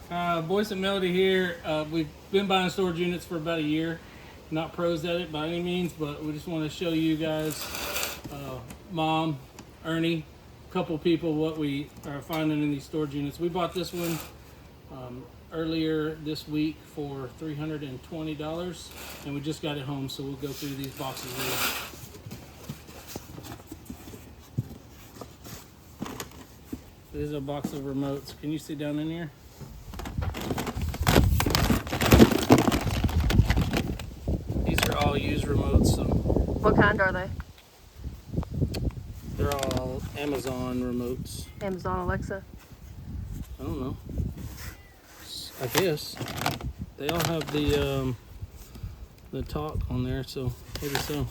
Voice and Melody here. We've been buying storage units for about a year. Not pros at it by any means, but we just want to show you guys, Mom, Ernie, a couple people, what we are finding in these storage units. We bought this one earlier this week for $320, and we just got it home, so we'll go through these boxes here. This is a box of remotes. Can you see down in here? These are all used remotes. So what kind are they? they're all Amazon remotes. Amazon Alexa? I don't know. I guess they all have the talk on there, so maybe so.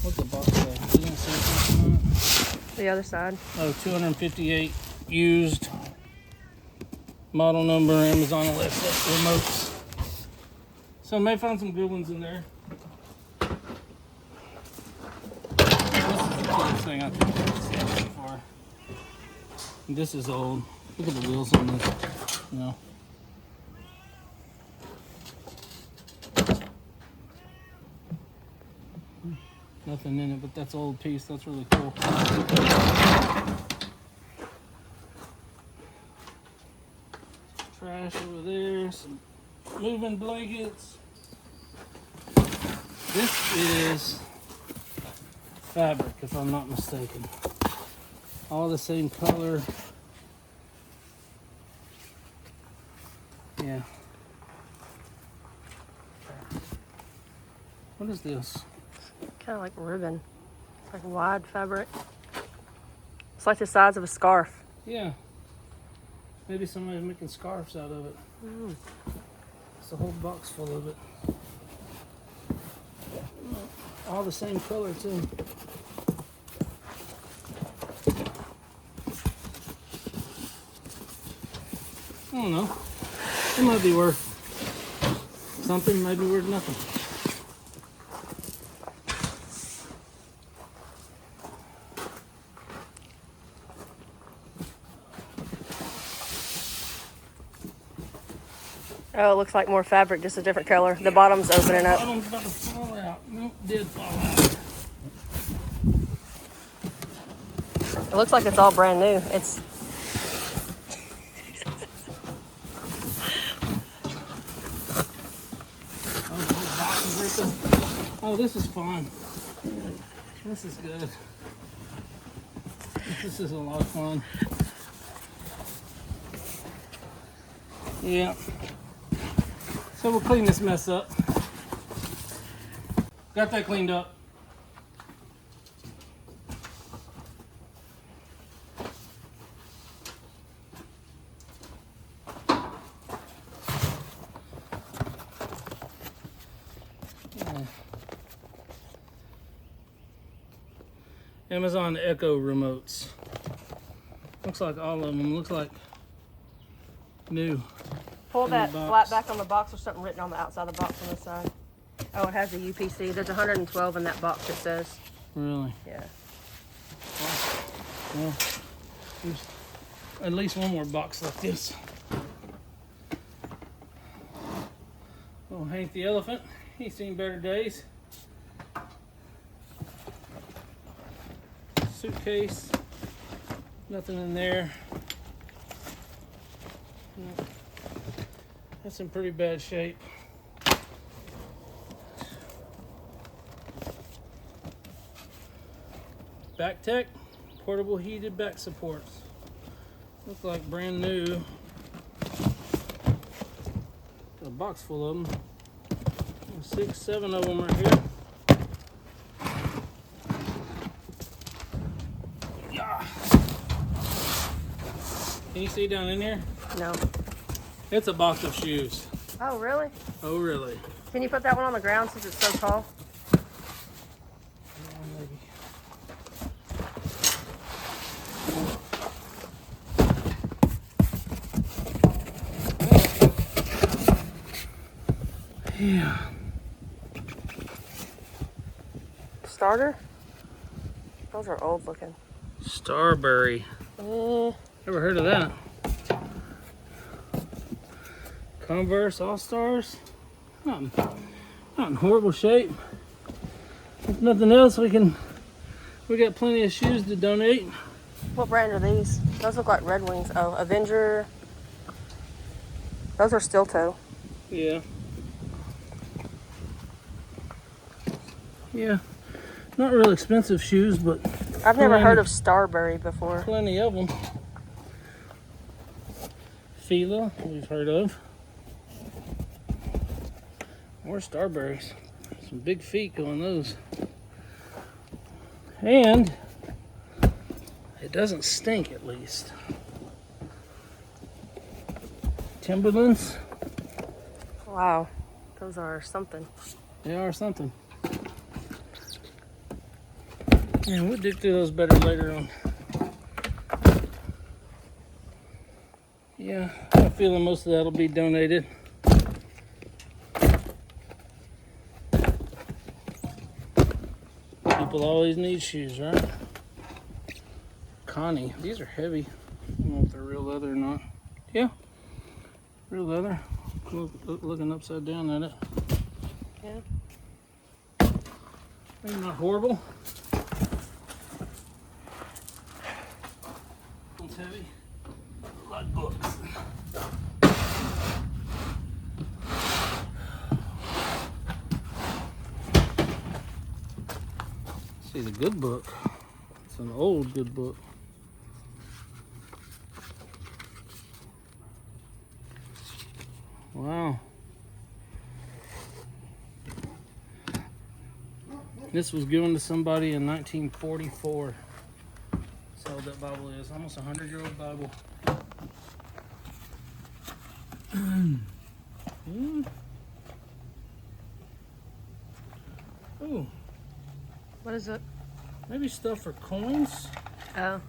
What's the box say? You gonna say something on it? The other side. Oh, 258 used model number Amazon Alexa remotes. So I may find some good ones in there. This is the coolest thing I think I've seen so far. This is old. Look at the wheels on this. You know. Nothing in it, but that's an old piece. That's really cool. Trash over there. Some moving blankets. This is fabric, if I'm not mistaken. All the same color. Yeah. What is this? Kind of like ribbon. It's like wide fabric. It's like the size of a scarf. Yeah. Maybe somebody's making scarves out of it. It's a whole box full of it. All the same color too. I don't know. It might be worth something, might be worth nothing. Oh, it looks like more fabric, just a different color. The bottom's opening up. Bottom's about to fall out. Nope, did fall out. It looks like it's all brand new. It's Oh, this is fun. This is good. This is a lot of fun. Yeah. So we'll clean this mess up. Got that cleaned up. Amazon Echo remotes. Looks like all of them. Looks like new. pull that flap back on the box. There's something written on the outside of the box on this side. Oh, it has a UPC. There's 112 in that box, it says. Really? Yeah. Well, there's at least one more box like this. Oh, Hank the elephant. He's seen better days. Suitcase. Nothing in there. That's in pretty bad shape. Back Tech, portable heated back supports. Look like brand new. Got a box full of them. 6, 7 of them right here. Yeah. Can you see down in here? No. It's a box of shoes. Oh, really? Oh, really? Can you put that one on the ground since it's so tall? Yeah. Starter? Those are old looking. Starberry. Ever heard of that? Converse All-Stars. Not in horrible shape. If nothing else, we got plenty of shoes to donate. What brand are these? Those look like Red Wings. Oh, Avenger. Those are steel toe. Yeah. Yeah. Not real expensive shoes, but I've never heard of Starbury before. Plenty of them. Fila, we've heard of. More Starburys. Some big feet going those. And it doesn't stink, at least. Timberlands. Wow, those are something. They are something. And we'll dig through those better later on. Yeah, I have a feeling most of that will be donated. People always need shoes, right? Connie, these are heavy. I don't know if they're real leather or not. Yeah, real leather. Looking upside down at it. Yeah. Maybe not horrible. One's heavy. A lot of books. See, the good book. It's an old good book. Wow. This was given to somebody in 1944. That's how old that Bible is. Almost a 100-year-old Bible. Ooh. What is it? Maybe stuff for coins? Oh.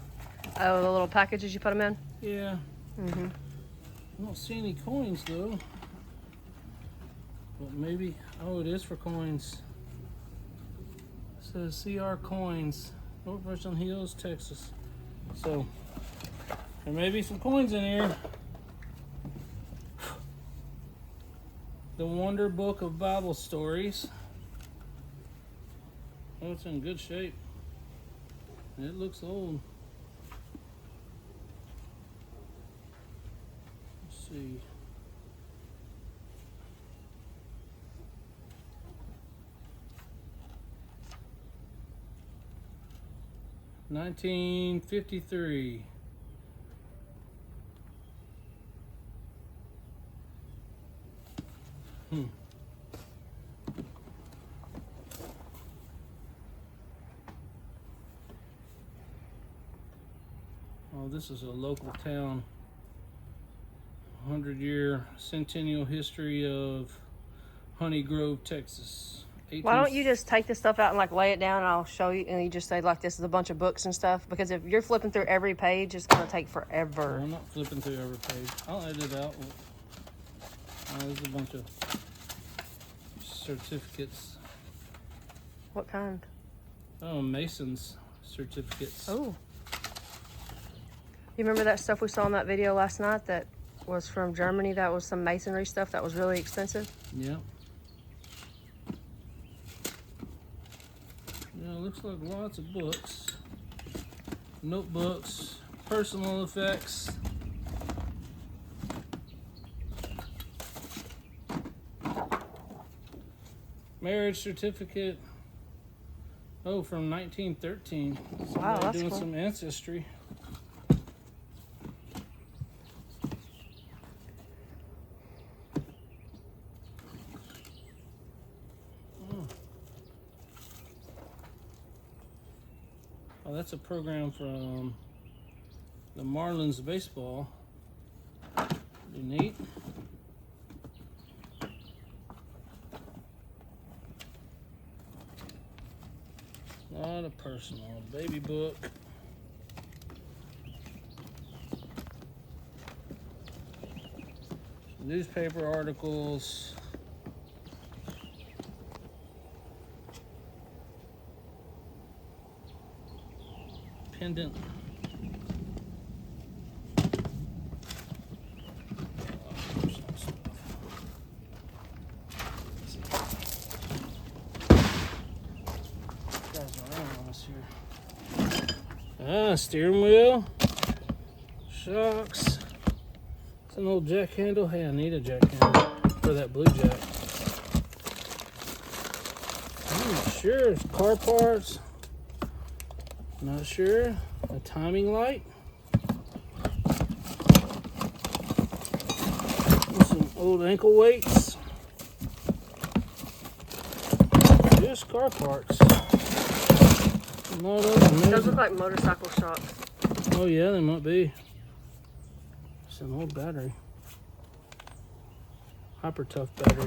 Oh, the little packages you put them in? Yeah. Mm-hmm. I don't see any coins, though. But maybe... Oh, it is for coins. It says CR Coins. North Richland Hills, Texas. So, there may be some coins in here. The Wonder Book of Bible Stories. Oh, it's in good shape. It looks old. Let's see. $1953. Oh, this is a local town. 100-year centennial history of Honey Grove, Texas. Why don't you just take this stuff out and like lay it down and I'll show you, and you just say like this is a bunch of books and stuff, because if you're flipping through every page it's going to take forever. Well, I'm not flipping through every page. I'll edit it out. Oh, there's a bunch of certificates. What kind? Oh, Mason's certificates. Oh. You remember that stuff we saw in that video last night that was from Germany? That was some masonry stuff that was really expensive. Yeah. Yeah, it looks like lots of books. Notebooks, personal effects. Marriage certificate. Oh, from 1913. Wow, that's doing cool. some ancestry. Oh, that's a program from the Marlins baseball. Pretty neat. A lot of personal. Baby book. Newspaper articles. Pendant. Steering wheel. Shocks. It's an old jack handle. Hey, I need a jack handle for that blue jack. I'm not sure. It's car parts. Not sure. A timing light. Some old ankle weights. Just car parts. Those look like motorcycle shocks. Oh yeah, they might be. It's an old battery. Hyper tough battery.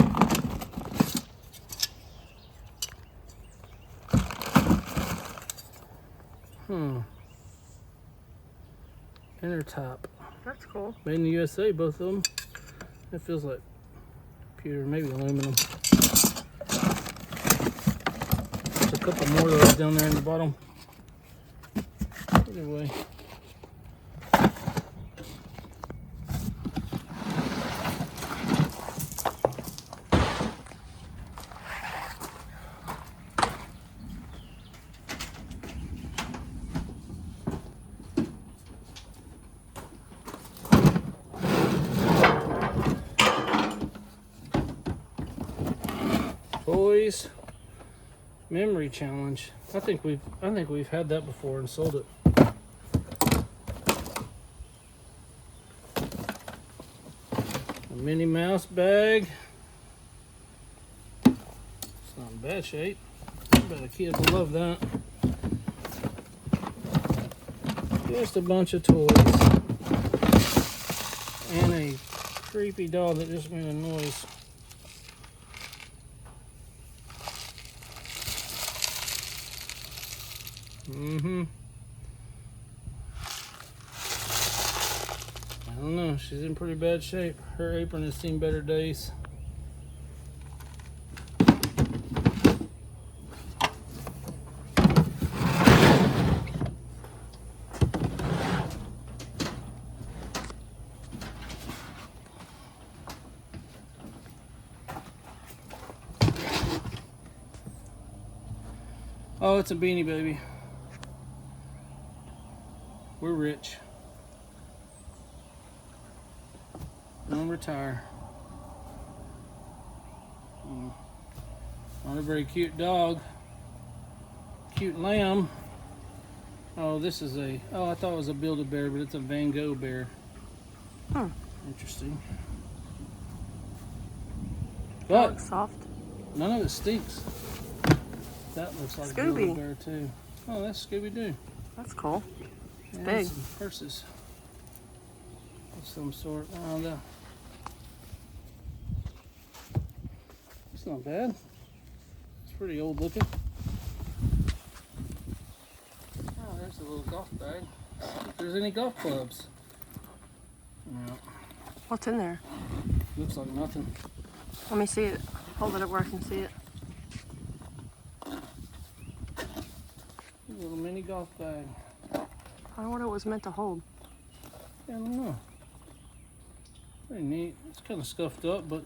Inner top. That's cool. Made in the USA, both of them. It feels like pewter, maybe aluminum. There's a couple more of those down there in the bottom. Either way. Toys memory challenge. I think we've had that before and sold it. A Minnie Mouse bag. It's not in bad shape. I bet a kid will love that. Just a bunch of toys. And a creepy doll that just made a noise. I don't know. She's in pretty bad shape. Her apron has seen better days. Oh, it's a Beanie Baby. We're rich. Don't retire. Not a very cute dog. Cute lamb. Oh, this is a... Oh, I thought it was a Build-A-Bear, but it's a Van Gogh bear. Huh. Interesting. That But looks soft. none of it stinks. That looks like Scooby. a Build-A-Bear too. Oh, that's Scooby-Doo. That's cool. It's And big. some purses of some sort. Oh, no. It's not bad. It's pretty old looking. Oh, there's a little golf bag. If there's any golf clubs. No, What's in there? looks like nothing. Let me see it. Hold it up where I can see it. A little mini golf bag. I don't know what it was meant to hold. I don't know. Pretty neat. It's kind of scuffed up, but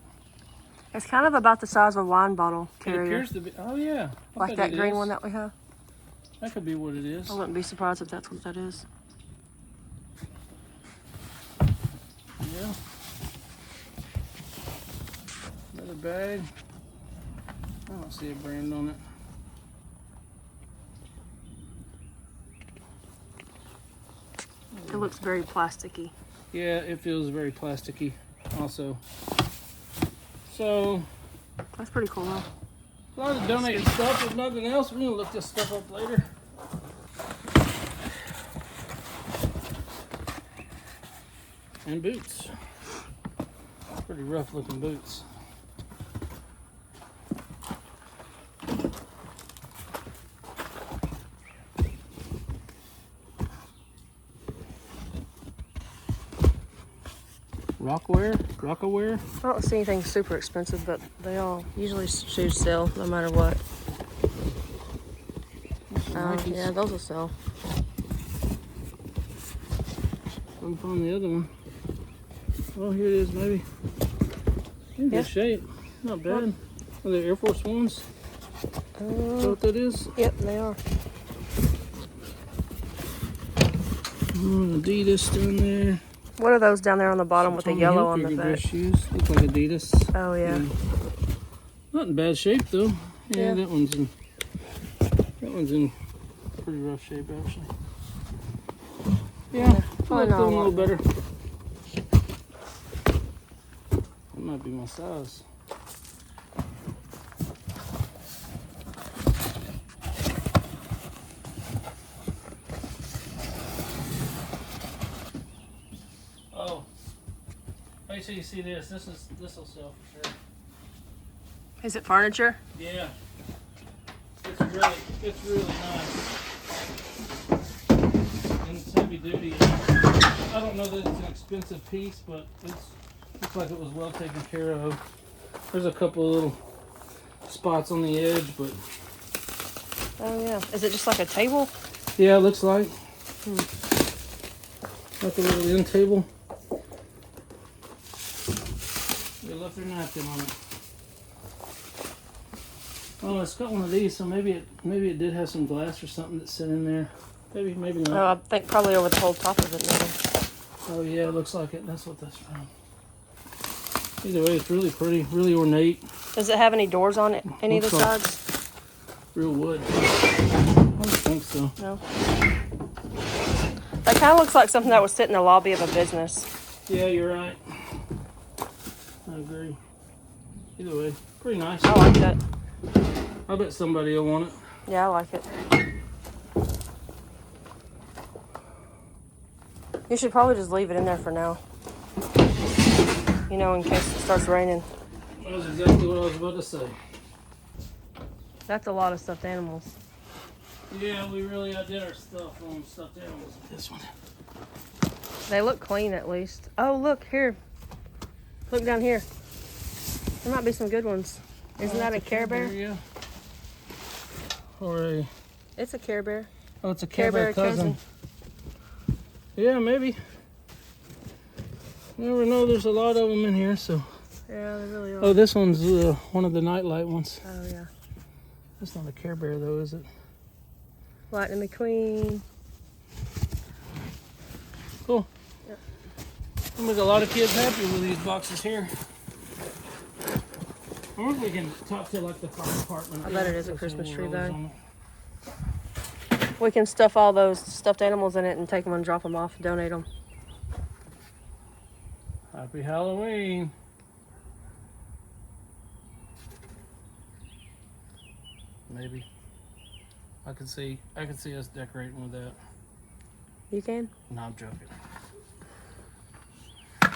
It's kind of about the size of a wine bottle it carrier. appears to be. Oh yeah, I Like bet that it green is. one that we have. That could be what it is. I wouldn't be surprised if that's what that is. Yeah. Another bag. I don't see a brand on it. It looks very plasticky. Yeah, it feels very plasticky also. So, That's pretty cool though. a lot of donated stuff. If nothing else, we're gonna look this stuff up later. And boots. Pretty rough looking boots. Rockaware. I don't see anything super expensive, but they all usually shoes sell no matter what. Nikes. Yeah, those will sell. Couldn't find the other one. Oh, here it is, maybe. In Yeah. good shape. Not bad. Are they Air Force Ones? Is that what that is? Yep, they are. Adidas down there. What are those down there on the bottom with the yellow on the back? Shoes. Look like Adidas. Oh, yeah. Not in bad shape, though. Yeah, Yeah. that one's in pretty rough shape, actually. Yeah, I like them a little better. That might be my size. Oh, wait till you see this. This will sell for sure. Is it furniture? Yeah, it's really nice. And it's heavy duty. I don't know that it's an expensive piece, but it looks like it was well taken care of. There's a couple little spots on the edge, but Oh, yeah. Is it just like a table? yeah, it looks like. Like a little end table. They left their napkin on it. Oh, it's got one of these, so maybe it did have some glass or something that's set in there. Maybe not. Oh, I think probably over the whole top of it maybe. Oh yeah, it looks like it. That's what that's from. Either way, it's really pretty, really ornate. Does it have any doors on it? Any of the Looks like sides? real wood. I don't think so. No. That kind of looks like something that would sit in the lobby of a business. Yeah, you're right. I agree. Either way, pretty nice. I like that. I bet somebody will want it. Yeah, I like it. You should probably just leave it in there for now. You know, in case it starts raining. That was exactly what I was about to say. That's a lot of stuffed animals. Yeah, we really outdid our stuff on stuffed animals with this one. They look clean at least. Oh, look here. Look down here. There might be some good ones. Isn't that a Care Bear? Yeah. Or a... It's a Care Bear. Oh, it's a Care Bear cousin. cousin. Yeah, maybe. You never know. There's a lot of them in here, so... Yeah, they really are. Oh, this one's one of the nightlight ones. Oh, yeah. That's not a Care Bear, though, is it? Lightning McQueen. Cool. Yep. I'll make a lot of kids happy with these boxes here. I wonder if we can talk to, like, the fire department. I bet it is a Christmas tree bag. We can stuff all those stuffed animals in it and take them and drop them off and donate them. Happy Halloween. Maybe. I could see us decorating with that. You can? No, I'm joking.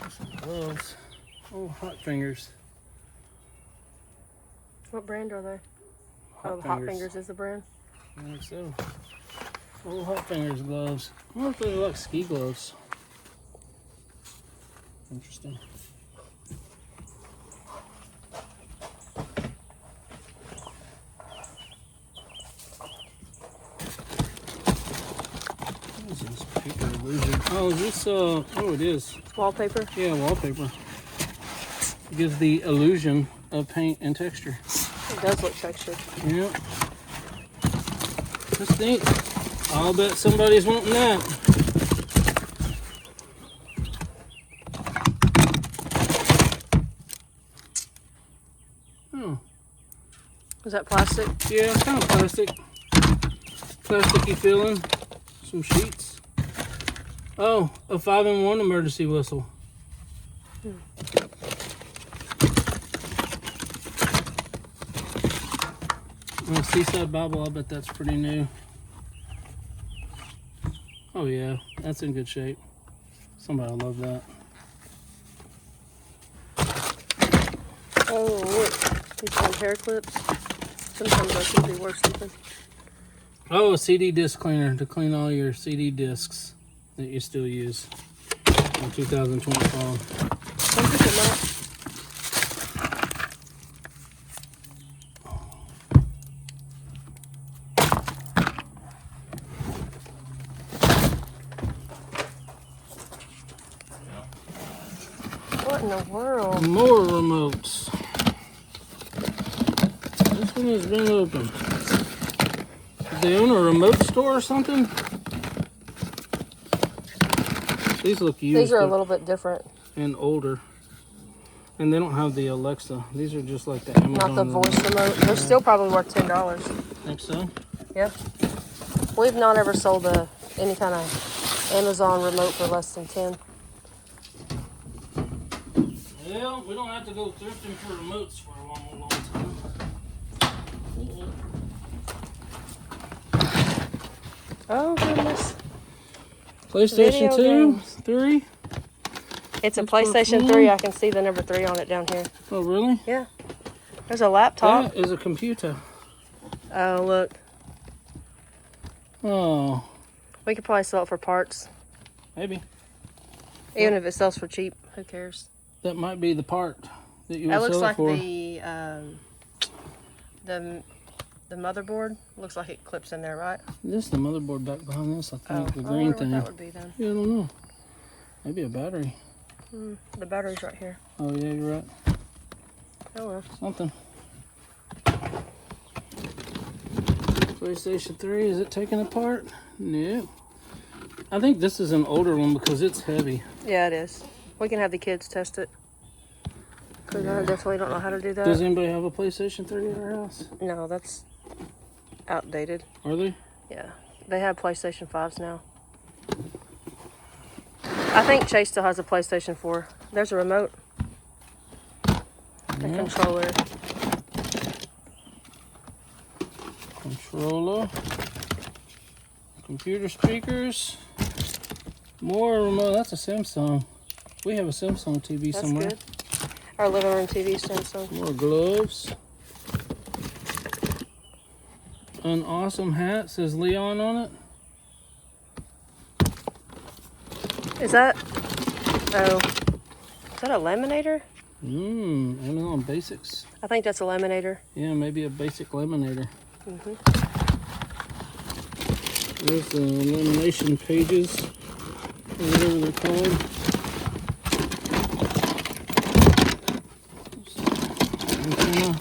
Some gloves. Oh, Hot Fingers. What brand are they? Hot Hot Fingers is the brand. I think so. Oh, Hot Fingers gloves. I wonder if they're like ski gloves. Interesting. What is this paper illusion? Oh, is this oh, it is. Wallpaper? Yeah, wallpaper. It gives the illusion of paint and texture. It does look textured. Yep. That's neat. I'll bet somebody's wanting that. Oh. Is that plastic? Yeah, it's kind of plastic. Plasticky feeling. Some sheets. Oh, a 5-in-1 emergency whistle. Seaside Bible, I bet that's pretty new. Oh yeah, that's in good shape. Somebody will love that. Oh, look. These old hair clips. Sometimes those can be worth something. Oh, a CD disc cleaner to clean all your CD discs that you still use in 2025. Some people might. What in the world? More remotes. This one has been open. Do they own a remote store or something? These look used. These are a little bit different. And older. And they don't have the Alexa. These are just like the Amazon. Not the voice remote. They're still probably worth $10. Think so? Yeah. We've not ever sold any kind of Amazon remote for less than 10. Well, we don't have to go thrifting for remotes for a long, long time. Oh, goodness. PlayStation Video 2, games. 3. It's a That's PlayStation for 3. I can see the number 3 on it down here. Oh, really? Yeah. There's a laptop. That is a computer. Oh, look. Oh, We could probably sell it for parts. maybe. Even if it sells for cheap, who cares? That might be the part that you would That looks sell like it for. the motherboard. Looks like it clips in there, right? This is the motherboard back behind this, I think. The I green wonder thing. what that would be then. Yeah, I don't know. Maybe a battery. The battery's right here. Oh, yeah, you're right. Oh well. Something. PlayStation 3, is it taken apart? No. I think this is an older one because it's heavy. Yeah, it is. We can have the kids test it. Because I definitely don't know how to do that. Does anybody have a PlayStation 3 at their house? No, that's outdated. Are they? Yeah. They have PlayStation 5s now. I think Chase still has a PlayStation 4. There's a remote. A controller. Controller. Computer speakers. More remote. That's a Samsung. We have a Samsung TV That's somewhere. good. Our living room TV Samsung. More gloves. An awesome hat. Says Leon on it. Is that a laminator? Amazon Basics. I think that's a laminator. Yeah, maybe a basic laminator. Mm-hmm. There's the lamination pages, or whatever they're called. Antenna.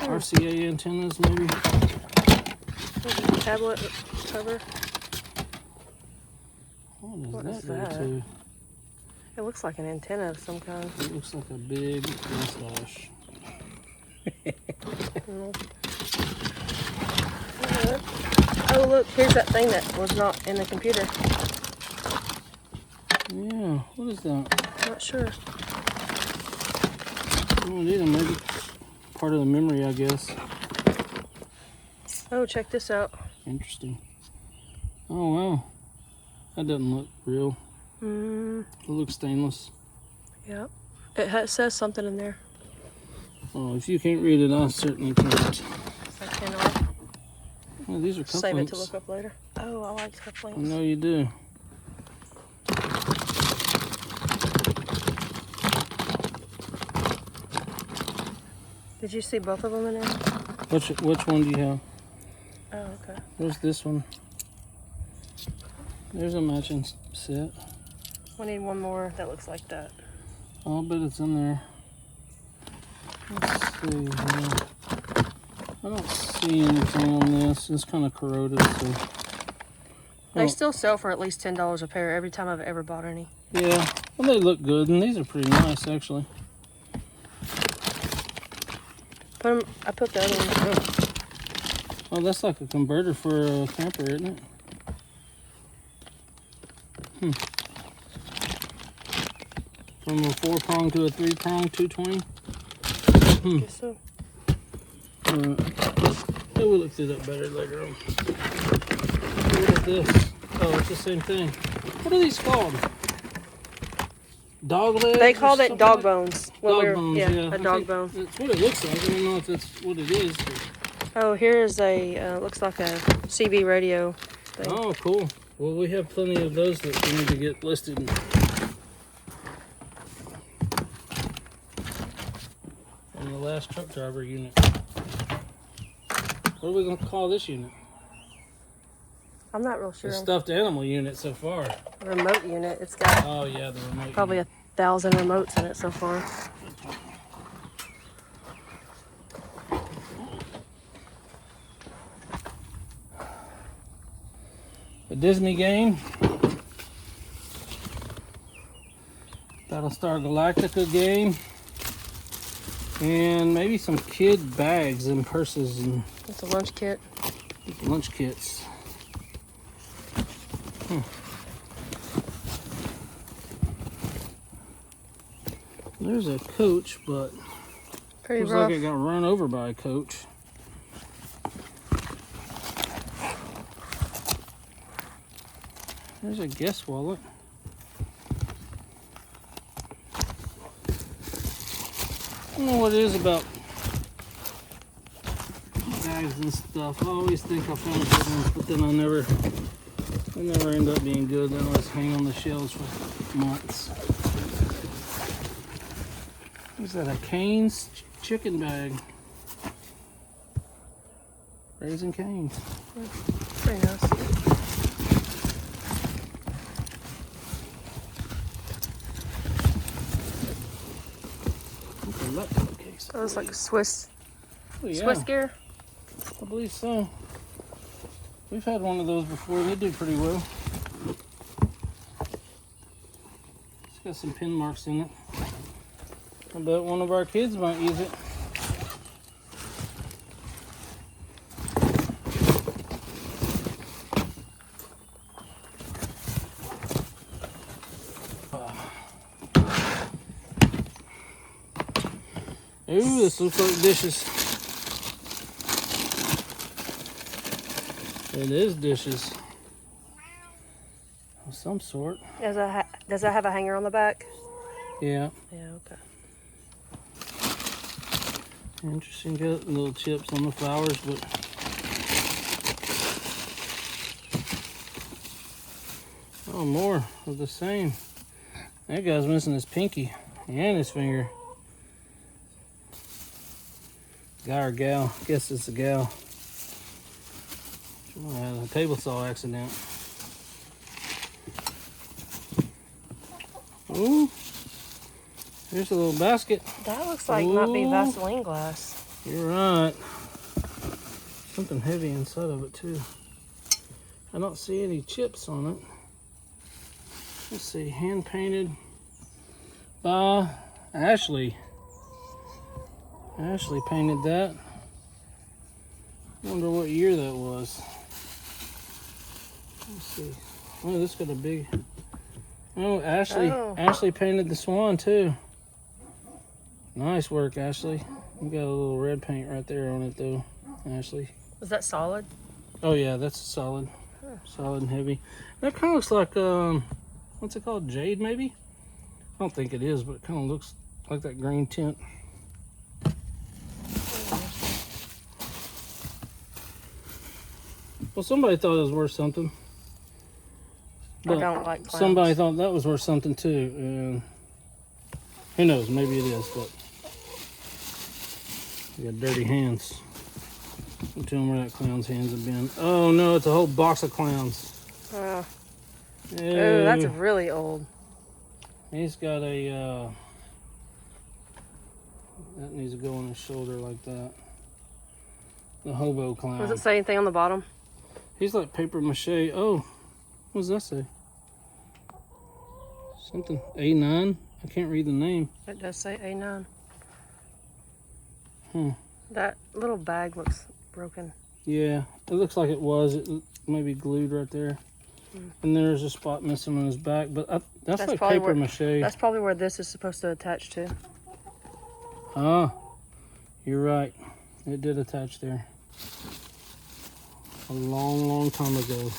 RCA antennas, maybe. Tablet cover. What is does that that? go to? It looks like an antenna of some kind. It looks like a big mustache. Oh, look, here's that thing that was not in the computer. Yeah, what is that? Not sure. Oh, either maybe part of the memory, I guess. Oh, check this out. Interesting. Oh, wow. That doesn't look real. It looks stainless. Yep. Says something in there. Oh, if you can't read it, I certainly can't. I cannot. Oh, these are cufflinks. Save it to look up later. Oh, I like I cufflinks. know you do. Did you see both of them in there? Which one do you have? Oh, okay. Where's this one? There's a matching set. We need one more that looks like that. I'll bet it's in there. Let's see here. I don't see anything on this. It's kind of corroded, so. They still sell for at least $10 a pair every time I've ever bought any. Yeah, well, they look good, and these are pretty nice, actually. I put the other one. Oh, that's like a converter for a camper, isn't it? From a 4-prong to a 3-prong 220. Guess so. Yeah, we'll look through that better later on. What is this? Oh, it's the same thing. What are these called? Dog legs? They called or it something dog like- bones. Dog bones, yeah. A I dog think bone. That's what it looks like. I don't know if that's what it is. But... Oh, here's a, looks like a CB radio thing. Oh, cool. Well, we have plenty of those that we need to get listed. On the last truck driver unit. What are we going to call this unit? I'm not real sure. The stuffed animal unit so far. Remote unit. It's got Oh, yeah, the remote probably unit. 1,000 remotes in it so far. A Disney game. Battlestar Galactica game. And maybe some kid bags and purses and It's a lunch kit. lunch kits. There's a coach, but Pretty looks rough. like it got run over by a coach. There's a guest wallet. I don't know what it is about bags and stuff. I always think I found good ones, but then they never end up being good. They always hang on the shelves for months. Is that a Cane's chicken bag? Raising Cane's. Pretty nice. What's a laptop case? That was like a Swiss Oh, yeah. Swiss gear. I believe so. We've had one of those before. They do pretty well. It's got some pin marks in it. I bet one of our kids might use it. Ooh, this looks like dishes. It is dishes of some sort. Does that have a hanger on the back? Yeah. Yeah, okay. Interesting. Got little chips on the flowers, but oh, more of the same. That guy's missing his pinky and his finger. Guy or gal? Guess it's a gal. She might have had a table saw accident. Ooh, here's a little basket. That looks like might be Vaseline glass. You're right. Something heavy inside of it too. I don't see any chips on it. Let's see, hand painted by Ashley. Ashley painted that. Wonder what year that was. Let's see. Oh, this got a big. Oh, Ashley. Oh. Ashley painted the swan too. Nice work, Ashley. You got a little red paint right there on it though, Ashley. Was that solid? Oh yeah, that's solid. Solid and heavy. That kind of looks like what's it called? Jade maybe? I don't think it is, but it kind of looks like that green tint. Well, somebody thought it was worth something. I don't like clowns. Somebody thought that was worth something too. And who knows? Maybe it is, but you got dirty hands. Don't tell them where that clown's hands have been. Oh no, it's a whole box of clowns. Oh, that's really old. He's got a that needs to go on his shoulder like that. The hobo clown. Does it say anything on the bottom? He's like paper mache. Oh, what does that say? Something A9. I can't read the name. It does say A9. That little bag looks broken. Yeah, it looks like it was. It maybe glued right there. And there's a spot missing on his back, but that's like paper mache. That's probably where this is supposed to attach to. Ah, you're right. It did attach there. A long, long time ago.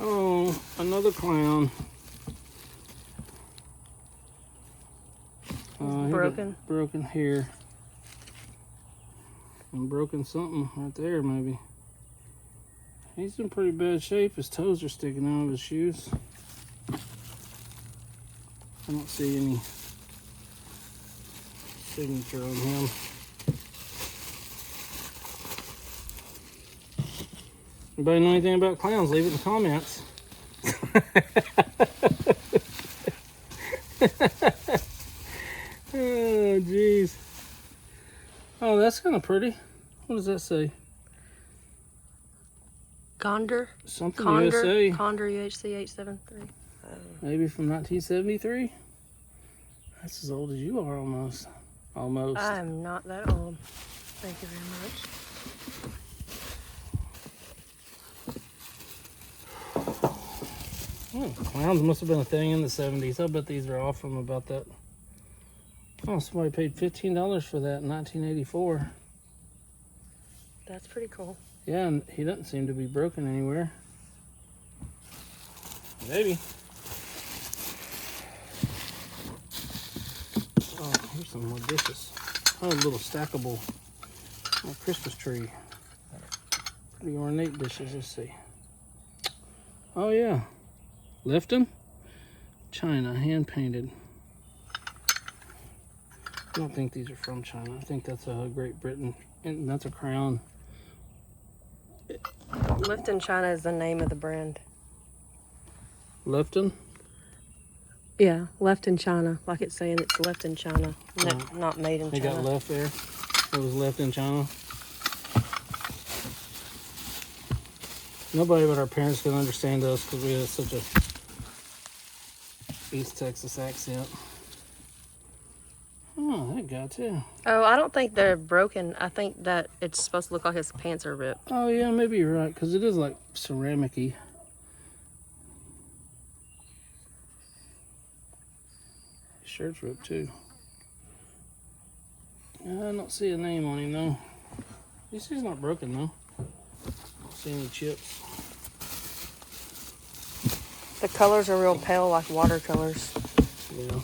Oh, another clown. Broken. Broken here. And broken something right there, maybe. He's in pretty bad shape. His toes are sticking out of his shoes. I don't see any signature on him. Anybody know anything about clowns? Leave it in the comments. Oh, gee. kind of pretty. What does that say? Condor. Something Condor. USA. Condor UHC 873. Maybe from 1973. That's as old as you are almost. Almost. I'm not that old. Thank you very much. Oh, clowns must have been a thing in the 70s. I bet these are off from about that. Oh, somebody paid $15 for that in 1984. That's pretty cool. Yeah, and he doesn't seem to be broken anywhere. Maybe. Oh, here's some more dishes. Oh, a little stackable Christmas tree. Pretty ornate dishes. Let's see. Oh, yeah. Lifton, China, hand painted. I don't think these are from China. I think that's a Great Britain, and that's a crown. Lifton China is the name of the brand. Lifton? Yeah, left in China. Like it's saying it's left in China, not made in They China. got left there. It was left in China. Nobody but our parents can understand us because we have such a East Texas accent. Oh, that guy too. Oh, I don't think they're broken. I think that it's supposed to look like his pants are ripped. Oh yeah, maybe you're right because it is like ceramic-y. His shirt's ripped too. I don't see a name on him though. At least he's not broken though. I don't see any chips. The colors are real pale, like watercolors. Yeah.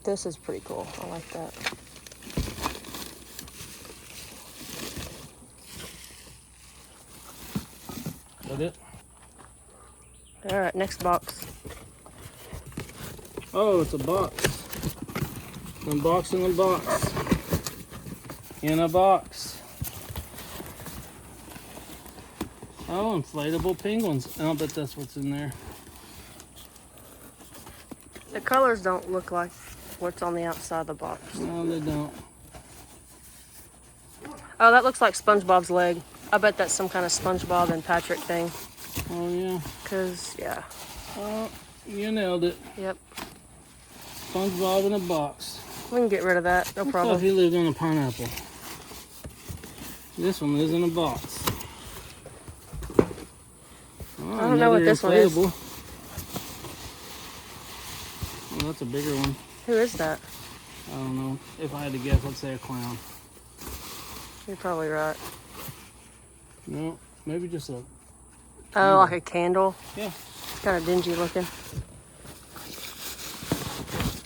This is pretty cool. I like that. That it? All right, next box. Oh, it's a box. Unboxing the box. In a box. Oh, inflatable penguins. I'll bet that's what's in there. The colors don't look like what's on the outside of the box. No, they don't. Oh, that looks like SpongeBob's leg. I bet that's some kind of SpongeBob and Patrick thing. Oh, yeah. Cause yeah. Oh, you nailed it. Yep. SpongeBob in a box. We can get rid of that. No I thought problem. he lived on a pineapple. This one lives in a box. Oh, I don't know what this one is. inflatable. Oh, that's a bigger one. Who is that? I don't know. If I had to guess, I'd say a clown. You're probably right. No, maybe just a... Oh, like a candle. Yeah. It's kind of dingy looking.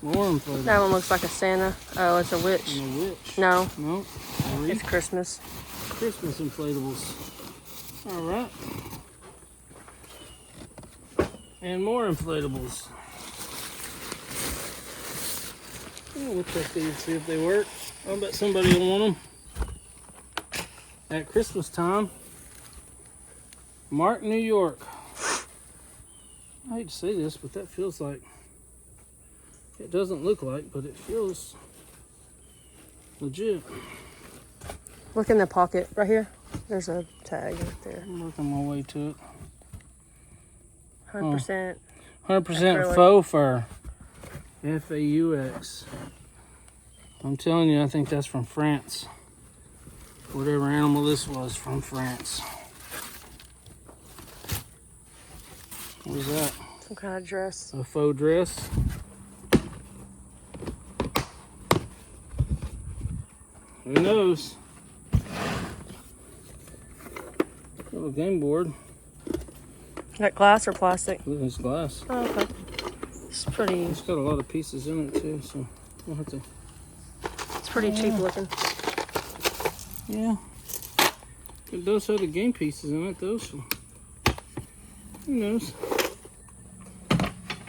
More inflatable. That one looks like a Santa. Oh, it's a witch. And a witch. No, No. it's Christmas. Christmas inflatables. All right. And more inflatables. We'll check these, see if they work. I'll bet somebody will want them. At Christmas time. Mark, New York. I hate to say this, but that feels like... It doesn't look like, but it feels legit. Look in the pocket right here. There's a tag right there. I'm working my way to it. 100%. 100% acrylic. faux fur. F-A-U-X. I'm telling you, I think that's from France. Whatever animal this was, from France. What was that? Some kind of dress. A faux dress? Who knows? Little game board. That glass or plastic? Look at this glass. Oh, okay. It's pretty. It's got a lot of pieces in it too, so we'll have to. It's pretty cheap looking. Yeah. It does have the game pieces in it though, so who knows?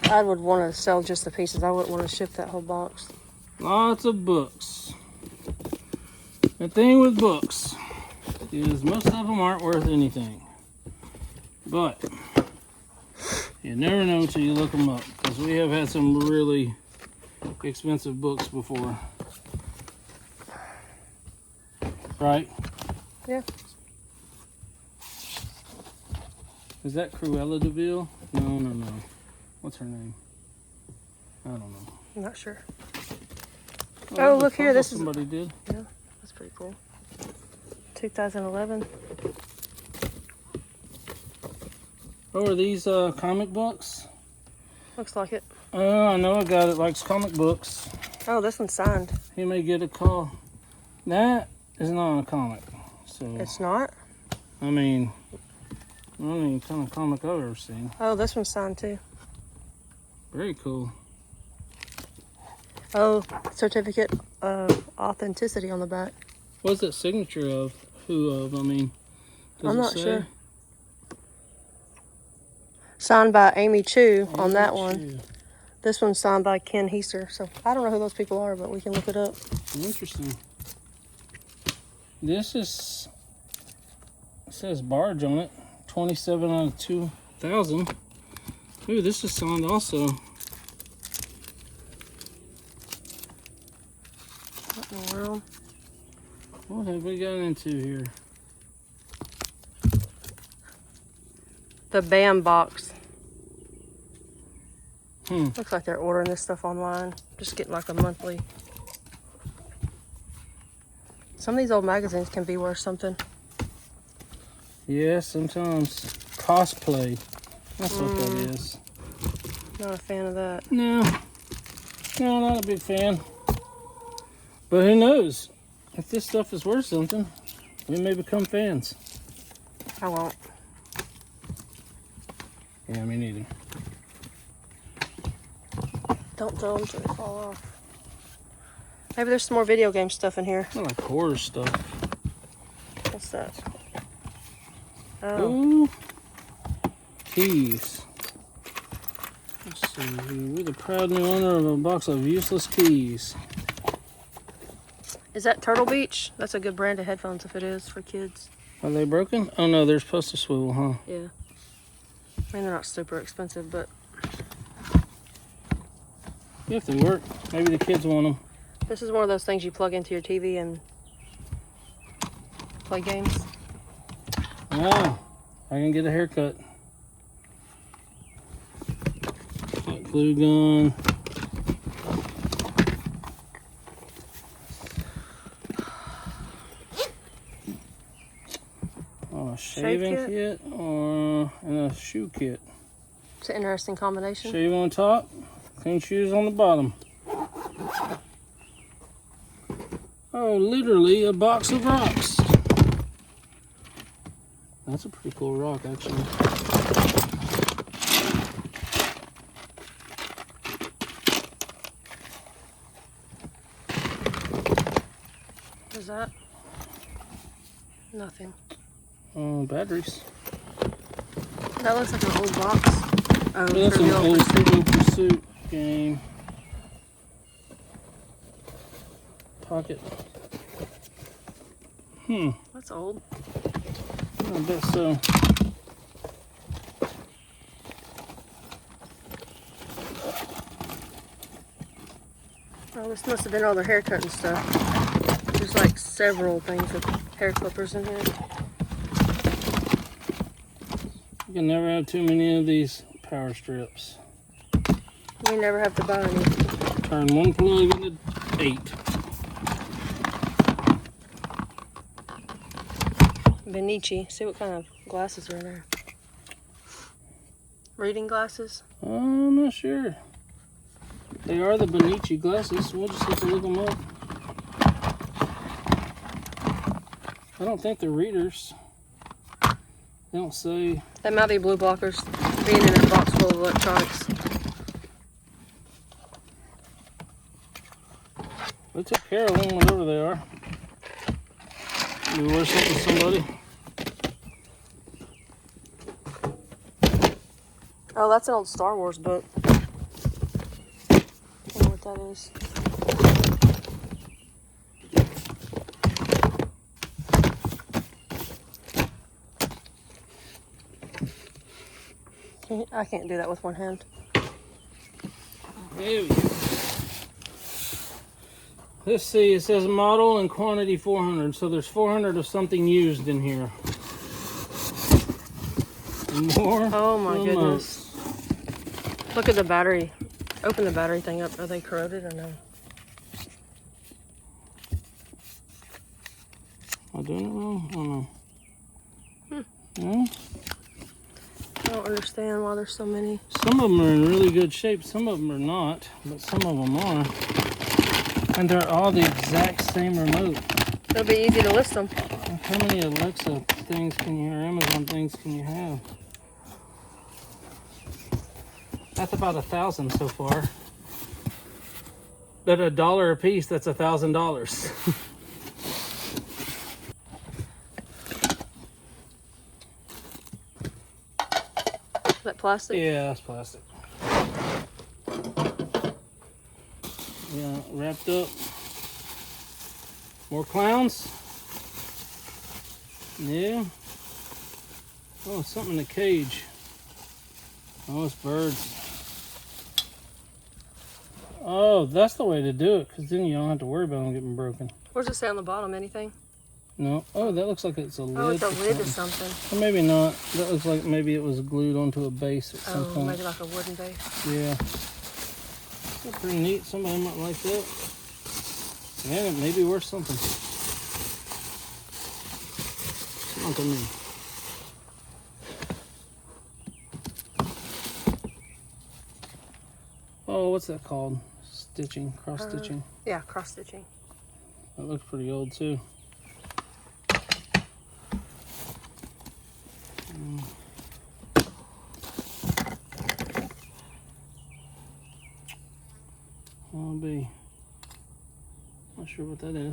I would want to sell just the pieces. I wouldn't want to ship that whole box. Lots of books. The thing with books is most of them aren't worth anything. But you never know until you look them up, because we have had some really expensive books before. right? Yeah. Is that Cruella DeVille? No. What's her name? I don't know. I'm not sure. Oh, Oh, look here. This is. Somebody did. Yeah, that's pretty cool. 2011. Oh, are these comic books? Looks like it. Oh, I know a guy that likes comic books. Oh, this one's signed. He may get a call. That is not a comic. So It's not? I mean, not any kind of comic I've ever seen. Oh, this one's signed too. Very cool. Oh, certificate of authenticity on the back. What's that signature of? Who of? I mean, does I'm it not say? sure. Signed by Amy Chu on Amy that one. Chu. This one's signed by Ken Heiser. So I don't know who those people are, but we can look it up. Interesting. This is, it says barge on it. 27 out of 2,000. Ooh, this is signed also. What in the world? What have we got into here? The BAM box. Looks like they're ordering this stuff online. Just getting like a monthly. Some of these old magazines can be worth something. Yeah, sometimes. Cosplay. That's what that is. Not a fan of that. No, not a big fan. But who knows? If this stuff is worth something, we may become fans. I won't. Yeah, me neither. Don't throw them till they fall off. Maybe there's some more video game stuff in here. I like horror stuff. What's that? Oh. Ooh. Keys. Let's see here. We're the proud new owner of a box of useless keys. Is that Turtle Beach? That's a good brand of headphones if it is for kids. Are they broken? Oh no, they're supposed to swivel, huh? Yeah. I mean, they're not super expensive, but If they work, maybe the kids want them. this is one of those things you plug into your TV and play games. Wow, I can get a haircut. Hot glue gun. Oh, a shaving kit and a shoe kit. It's an interesting combination. Shave on top, clean shoes on the bottom. Oh, literally a box of rocks. That's a pretty cool rock, actually. What is that? Nothing. Batteries. That looks like an old box. Oh, That's an old Trivial Pursuit game. Pocket. That's old. I bet so. Oh, this must have been all their haircut and stuff. There's like several things with hair clippers in here. You can never have too many of these power strips. We never have to buy any. Turn one plug into 8. Benici. See what kind of glasses are in there. Reading glasses? I'm not sure. They are the Benici glasses. We'll just have to look them up. I don't think they're readers. They don't say. That might be blue blockers. Being in a box full of electronics. They took care of them, whatever they are. Maybe worth something to somebody. Oh, that's an old Star Wars book. I don't know what that is. I can't do that with one hand. There we go. Let's see, it says model and quantity 400. So there's 400 of something used in here. More. Oh my goodness. Look at the battery. Open the battery thing up. Are they corroded or no? Am I doing it wrong? I don't know. No? I don't understand why there's so many. Some of them are in really good shape. Some of them are not, but some of them are. And they're all the exact same remote. It'll be easy to list them. How many Alexa things can you, or Amazon things can you have? That's about 1,000 so far. At $1 a piece, that's $1,000. Is that plastic? Yeah, that's plastic. Yeah, wrapped up. More clowns. Yeah. Oh, something in the cage. Oh, it's birds. Oh, that's the way to do it, because then you don't have to worry about them getting broken. What does it say on the bottom? Anything? No. Oh, that looks like it's a lid. Oh, it's a lid or of something. Or maybe not. That looks like maybe it was glued onto a base at some point. Maybe like a wooden base. Yeah. That's pretty neat. Somebody might like that. Yeah, it may be worth something. Not to me. Oh, what's that called? Stitching, cross stitching. Yeah, cross stitching. That looks pretty old too. I'll be not sure what that is.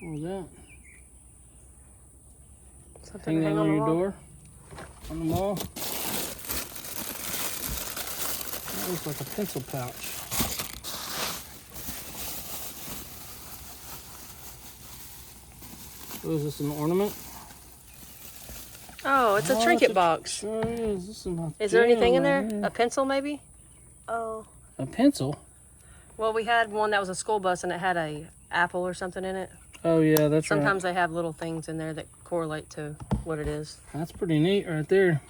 What was that? Something Hang to that hang on the your wall. door? On the wall? That looks like a pencil pouch. Oh, is this an ornament? Oh, it's a Oh, trinket it's box. Sure is. This is, Is there anything in there? here. A pencil maybe? Oh. A pencil? Well, we had one that was a school bus and it had a apple or something in it. Oh yeah, that's Sometimes they have little things in there that correlate to what it is. right. That's pretty neat right there.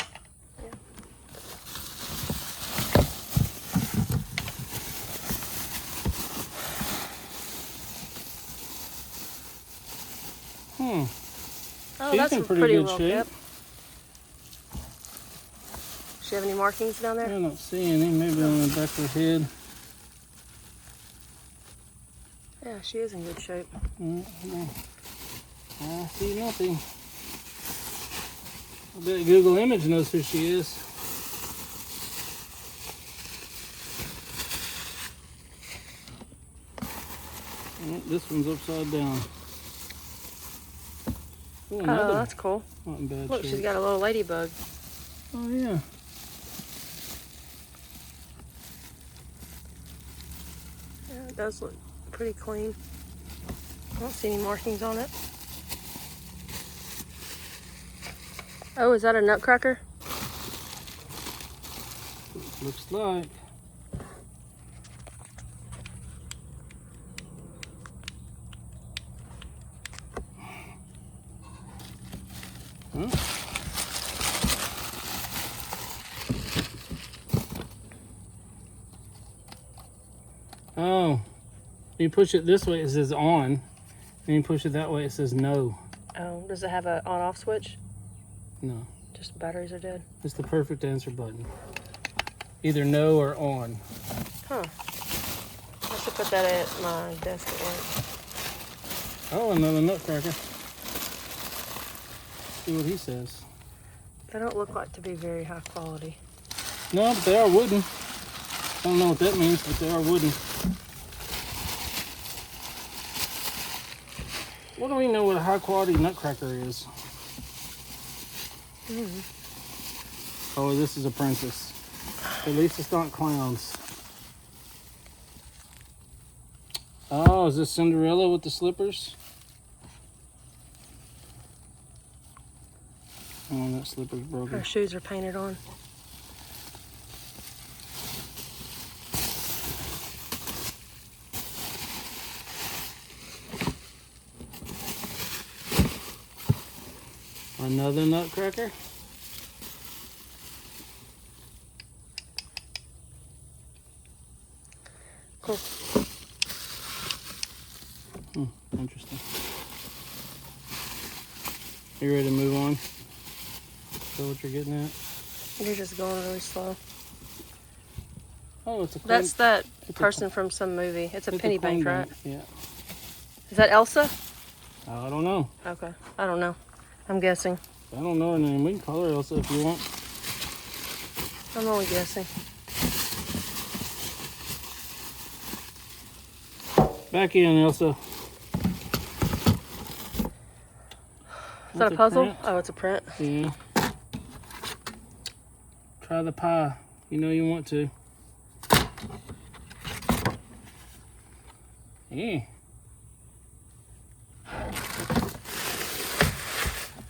Hmm. Oh, She's that's in pretty pretty good well shape. kept. Does she have any markings down I there? don't see any. Maybe on the back of her head. Yeah, she is in good shape. No. I see nothing. I bet Google Image knows who she is. Oh, this one's upside down. Oh, Oh, another. that's cool. Not in bad Look, shape. she's got a little ladybug. Oh yeah. Yeah, it does look pretty clean. I don't see any markings on it. Oh, is that a nutcracker? Looks like. Huh? Oh, you push it this way, it says on. And you push it that way, it says no. Oh, does it have a on-off switch? No, Just batteries are dead. it's the perfect answer button. Either no or on. Huh. I should put that at my desk at work. Oh, another nutcracker. See what he says. They don't look like to be very high quality. No, but they are wooden. I don't know what that means, but they are wooden. What do we know what a high quality nutcracker is? Oh, this is a princess. At least it's not clowns. Oh, is this Cinderella with the slippers? Oh, that slipper's broken. Her shoes are painted on. Another nutcracker. Cool. Interesting. You ready to move on? Show what you're getting at? You're just going really slow. Oh, it's a coin. That's that person from some movie. It's a penny bank, right? Yeah. Is that Elsa? I don't know. Okay. I don't know. I'm guessing. I don't know her name. We can call her Elsa if you want. I'm only guessing. Back in, Elsa. Is that a puzzle? Oh, it's a print. Yeah. Try the pie. You know you want to. Yeah.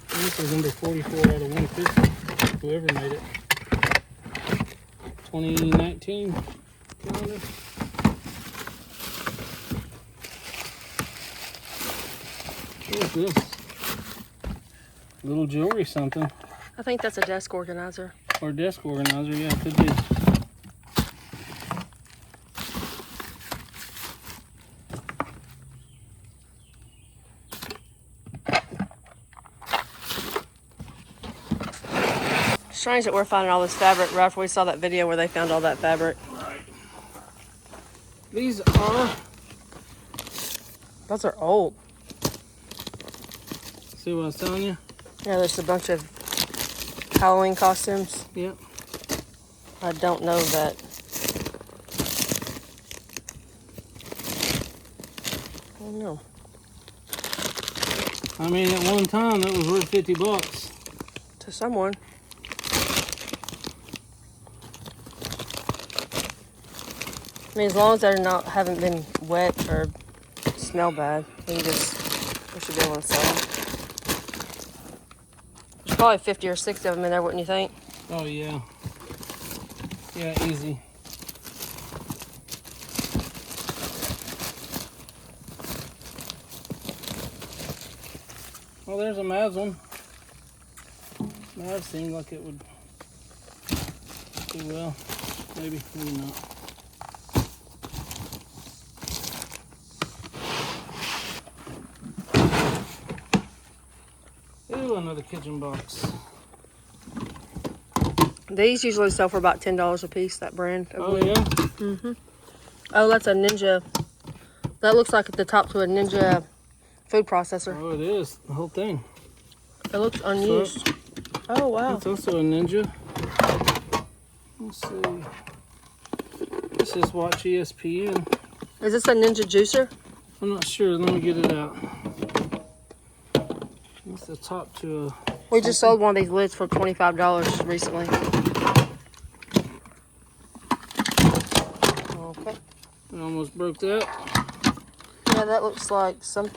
This is number 44 out of 150. Whoever made it. 2019 calendar. What is this? Little jewelry something. I think that's a desk organizer. Or desk organizer, yeah, it could be. Strange that we're finding all this fabric right after we saw that video where they found all that fabric. Right. These are... Those are old. See what I was telling you? Yeah, there's a bunch of Halloween costumes. Yep. I don't know that. I don't know. I mean, at one time, that was worth 50 bucks. To someone. I mean, as long as they're not haven't been wet or smell bad, we should be able to sell them. There's probably 50 or 60 of them in there, wouldn't you think? Oh, yeah. Yeah, easy. Well, there's a Mavs one. Mavs seemed like it would do well. Maybe, maybe not. Ooh, another kitchen box. These usually sell for about $10 a piece, that brand. Oh, yeah? Mm-hmm. Oh, that's a Ninja. That looks like the top to a Ninja food processor. Oh, it is. The whole thing. It looks unused. Oh, wow. It's also a Ninja. Let's see. This is Watch ESPN. Is this a Ninja juicer? I'm not sure. Let me get it out. It's the top to a... We just sold one of these lids for $25 recently. Okay. I almost broke that. Yeah, that looks like some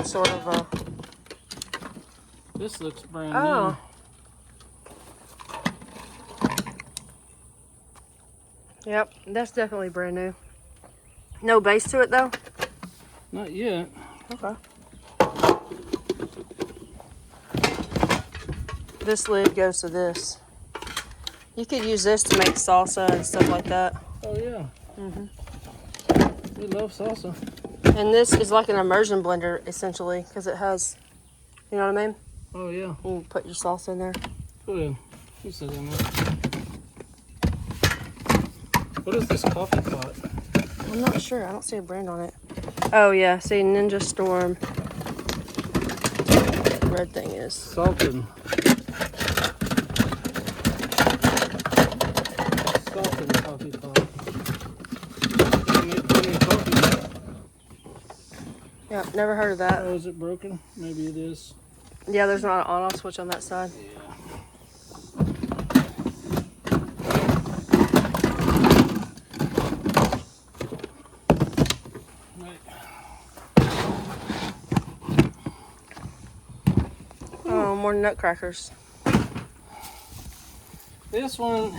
sort of a... This looks brand Oh. new. Yep, that's definitely brand new. No base to it though? Not yet. Okay. This lid goes to this. You could use this to make salsa and stuff like that. Oh, yeah. Mm-hmm. We love salsa. And this is like an immersion blender, essentially, because it has, you know what I mean? Oh, yeah. You can put your salsa in there. Go ahead. You sit in there. What is this coffee pot? I'm not sure. I don't see a brand on it. Oh, yeah. See, Ninja Storm. The red thing is. Salted. Salted coffee pot. Make plenty of coffee. Yeah, never heard of that. Oh, is it broken? Maybe it is. Yeah, there's not an on-off switch on that side. Yeah. Oh, more nutcrackers. This one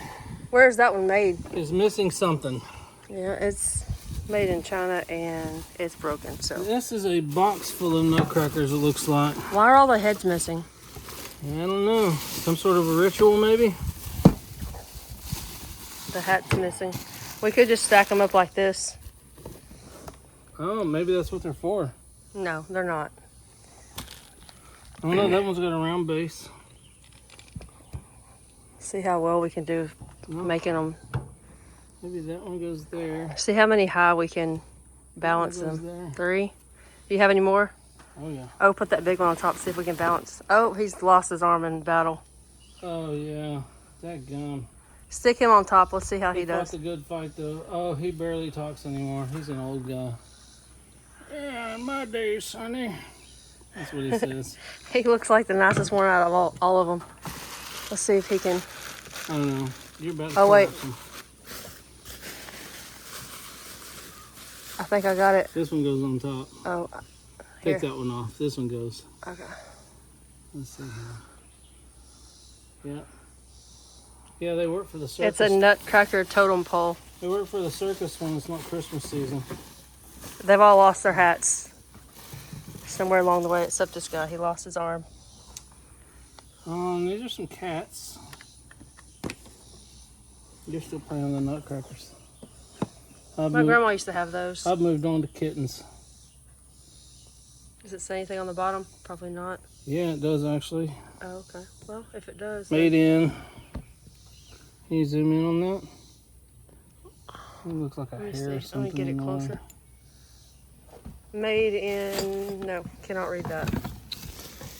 Where is that one made? is missing something. Yeah, it's made in China and it's broken. So This is a box full of nutcrackers, it looks like. why are all the heads missing? I don't know. Some sort of a ritual, maybe? The hat's missing. We could just stack them up like this. Oh, maybe that's what they're for. No, they're not. I don't know. That one's got a round base. See how well we can do making them. Maybe that one goes there. See how many high we can balance That goes them. there. 3. Do you have any more? Oh, yeah. Oh, put that big one on top, see if we can balance. Oh, he's lost his arm in battle. Oh, yeah. That gum. Stick him on top. Let's see how he He fought does. the good fight, though. Oh, he barely talks anymore. He's an old guy. Yeah, my day, sonny. That's what he says. He looks like the nicest one out of all of them. Let's see if he can. I don't know. You're about to Oh, wait. collapse him. I think I got it. This one goes on top. Oh, Take here. that one off. This one goes. Okay. Let's see here. Yeah. Yeah, they work for the circus. It's a nutcracker totem pole. They work for the circus when it's not Christmas season. They've all lost their hats somewhere along the way, except this guy. He lost his arm. These are some cats. You're still playing on the nutcrackers. My grandma used to have those. I've moved on to kittens. Does it say anything on the bottom? Probably not. Yeah, it does actually. Oh, okay. Well, if it does. Made in. Can you zoom in on that? It looks like a Let me hair or see. Let me something. get it in there. closer. Made in. No, cannot read that.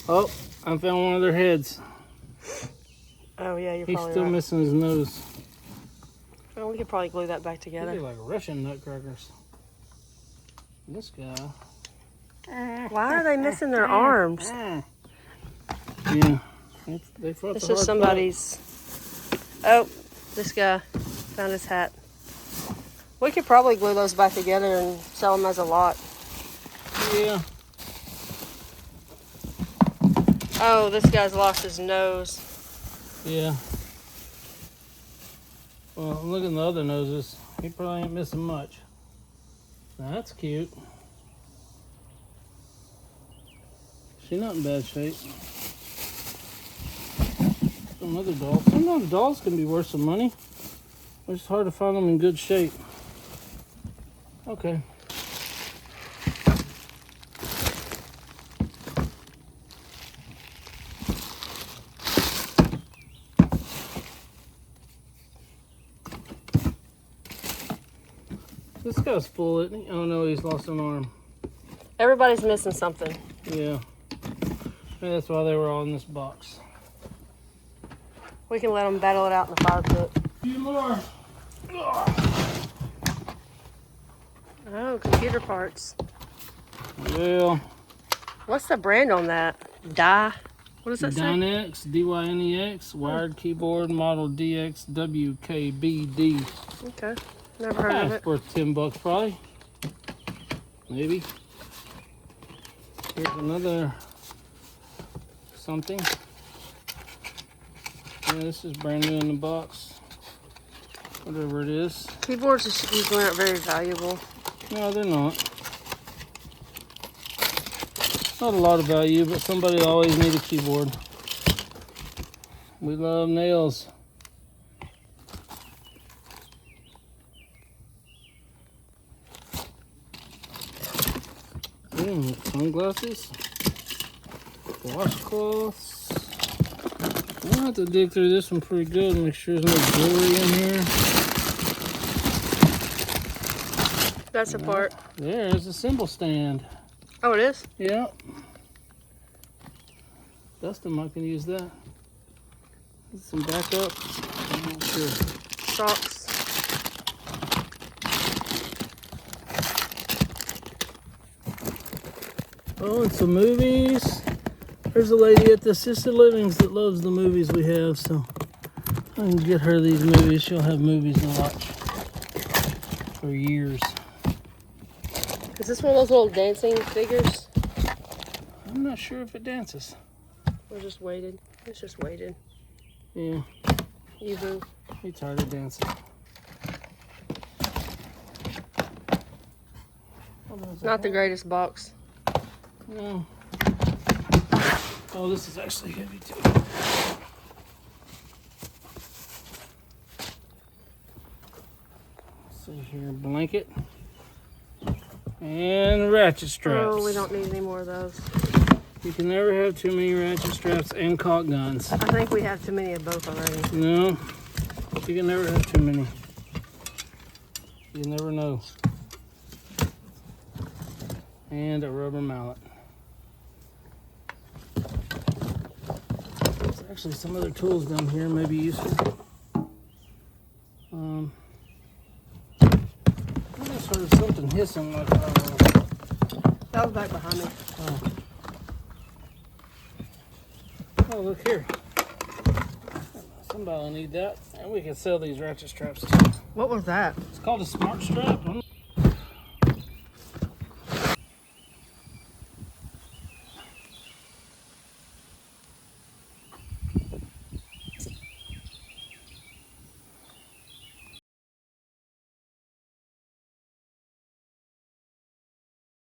Oh, I found one of their heads. Oh, yeah, you're He's probably still right. missing his nose. Well, we could probably glue that back These together. are like Russian nutcrackers. This guy. Why are they missing their arms? Yeah, they fought This the is hard somebody's. Oh, this guy found his hat. We could probably glue those back together and sell them as a lot. fight. Yeah. Oh, this guy's lost his nose. Yeah. Well, look at the other noses. He probably ain't missing much. Now, that's cute. She's not in bad shape. Some other dolls. Sometimes dolls can be worth some money. It's just hard to find them in good shape. Okay. This guy's full, isn't he? Oh no, he's lost an arm. Everybody's missing something. Yeah. Maybe that's why they were all in this box. We can let them battle it out in the fire pit. A few more. Oh, computer parts. Well, What's the brand on that? What does that say? Dynex, DYNEX, wired keyboard, model DXWKBD. Okay, never heard of That's it. worth $10 probably. Maybe. Here's another something. Yeah, this is brand new in the box. Whatever it is. Keyboards usually aren't very valuable. No, they're not. Not a lot of value, but somebody always need a keyboard. We love nails. Sunglasses, washcloths. I'll have to dig through this one pretty good and make sure there's no jewelry in here. That's a part. There's a cymbal stand. Oh, it is? Yep. Dustin might can use that. Some backup. I'm not sure. Socks. Oh, and some movies. There's a lady at the assisted livings that loves the movies we have, so I can get her these movies. She'll have movies to watch for years. Is this one of those little dancing figures? I'm not sure if it dances. Or just weighted? It's just weighted. Yeah, Even. he's tired of dancing. Not the greatest box. No. Oh, this is actually heavy too. Let's see here, blanket and ratchet straps. Oh, we don't need any more of those. You can never have too many ratchet straps and caulk guns. I think we have too many of both already. No, you can never have too many. You never know. And a rubber mallet. There's actually some other tools down here may be useful. I just heard something hissing like That was back behind me. Oh, look here. Somebody will need that. And we can sell these ratchet straps too. What was that? It's called a smart strap.